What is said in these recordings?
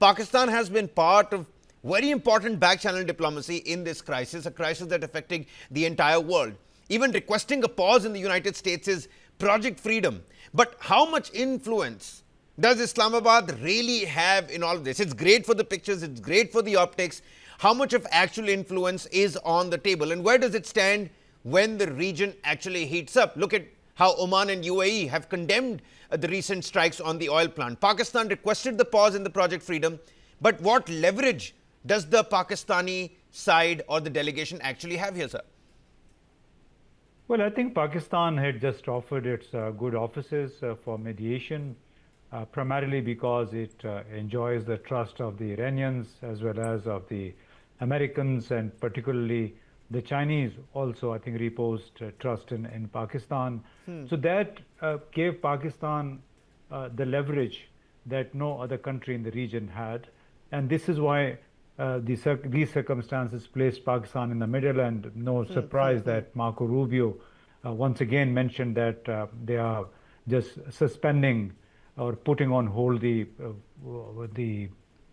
Pakistan has been part of very important back channel diplomacy in this crisis, a crisis that affecting the entire world. Even requesting a pause in the United States is Project Freedom. But how much influence does Islamabad really have in all of this? It's great for the pictures, it's great for the optics. How much of actual influence is on the table, and where does it stand when the region actually heats up? Look at how Oman and UAE have condemned the recent strikes on the oil plant. Pakistan requested the pause in the Project Freedom, but what leverage does the Pakistani side or the delegation actually have here, sir? Well, I think Pakistan had just offered its good offices for mediation, primarily because it enjoys the trust of the Iranians as well as of the Americans, and particularly the Chinese also, I think, reposed trust in Pakistan. So that gave Pakistan the leverage that no other country in the region had. And this is why these circumstances placed Pakistan in the middle, and no surprise that Marco Rubio once again mentioned that they are just suspending or putting on hold the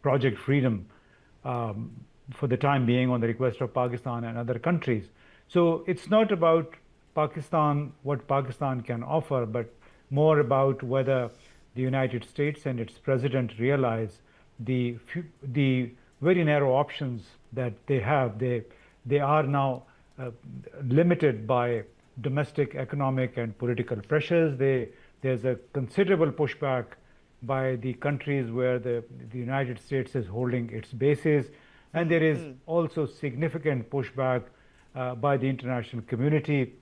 Project Freedom for the time being on the request of Pakistan and other countries. So it's not about Pakistan, what Pakistan can offer, but more about whether the United States and its president realize the very narrow options that they have. They are now limited by domestic economic and political pressures. There's a considerable pushback by the countries where the United States is holding its bases. And there is also significant pushback by the international community,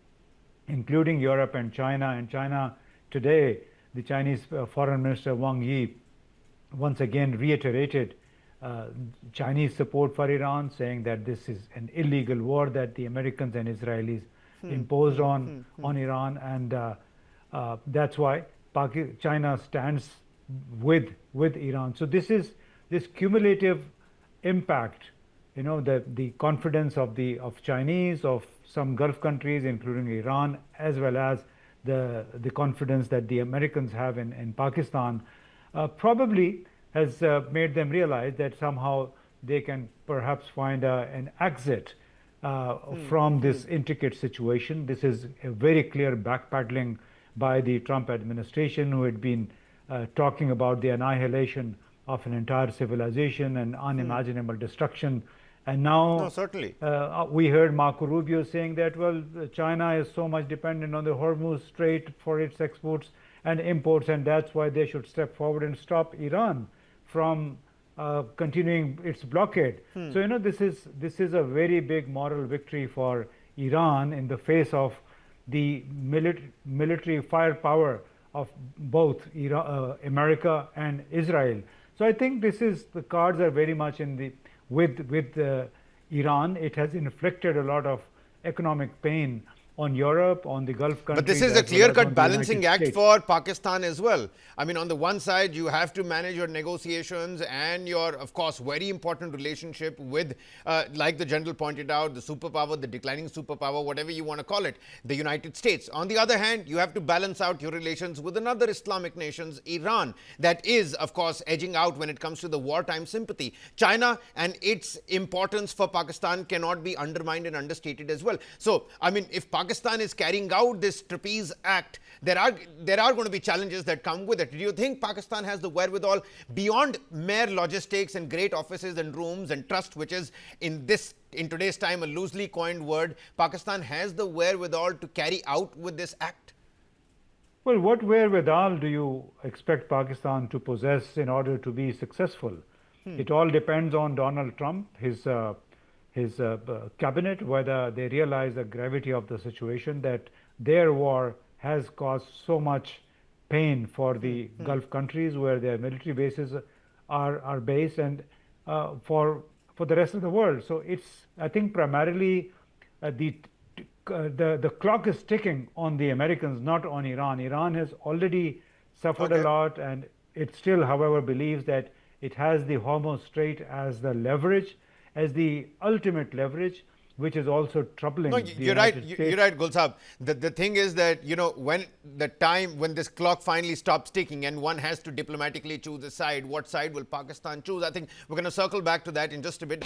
including Europe and China. And China today, the Chinese Foreign Minister Wang Yi once again reiterated Chinese support for Iran, saying that this is an illegal war that the Americans and Israelis imposed on Iran, and that's why China stands with Iran. So this cumulative impact, the confidence of Chinese, of some Gulf countries, including Iran, as well as the confidence that the Americans have in Pakistan, probably has made them realize that somehow they can perhaps find an exit from this intricate situation. This is a very clear backpedaling by the Trump administration, who had been talking about the annihilation of an entire civilization and unimaginable destruction. And now we heard Marco Rubio saying that, well, China is so much dependent on the Hormuz Strait for its exports and imports, and that's why they should step forward and stop Iran from continuing its blockade. So, this is a very big moral victory for Iran in the face of the military firepower of both America and Israel. So I think the cards are very much with Iran. It has inflicted a lot of economic pain on Europe, on the Gulf countries. But this is a clear-cut balancing act for Pakistan as well. I mean, on the one side, you have to manage your negotiations and your, of course, very important relationship with, like the general pointed out, the superpower, the declining superpower, whatever you want to call it, the United States. On the other hand, you have to balance out your relations with another Islamic nation, Iran, that is, of course, edging out when it comes to the wartime sympathy. China and its importance for Pakistan cannot be undermined and understated as well. So, I mean, if Pakistan is carrying out this trapeze act, there are going to be challenges that come with it. Do you think Pakistan has the wherewithal beyond mere logistics and great offices and rooms and trust, which is in today's time a loosely coined word? Pakistan has the wherewithal to carry out with this act? Well, what wherewithal do you expect Pakistan to possess in order to be successful? It all depends on Donald Trump, his cabinet, whether they realize the gravity of the situation, that their war has caused so much pain for the Gulf countries where their military bases are based, and for the rest of the world. So it's, I think, primarily the clock is ticking on the Americans, not on Iran. Iran has already suffered a lot, and it still, however, believes that it has the Hormuz Strait as the leverage, as the ultimate leverage. which is also troubling No, the you're right. United You're States. right, Gulsab. The thing is that, you know, when this clock finally stops ticking and one has to diplomatically choose a side, what side will Pakistan choose? I think we're going to circle back to that in just a bit.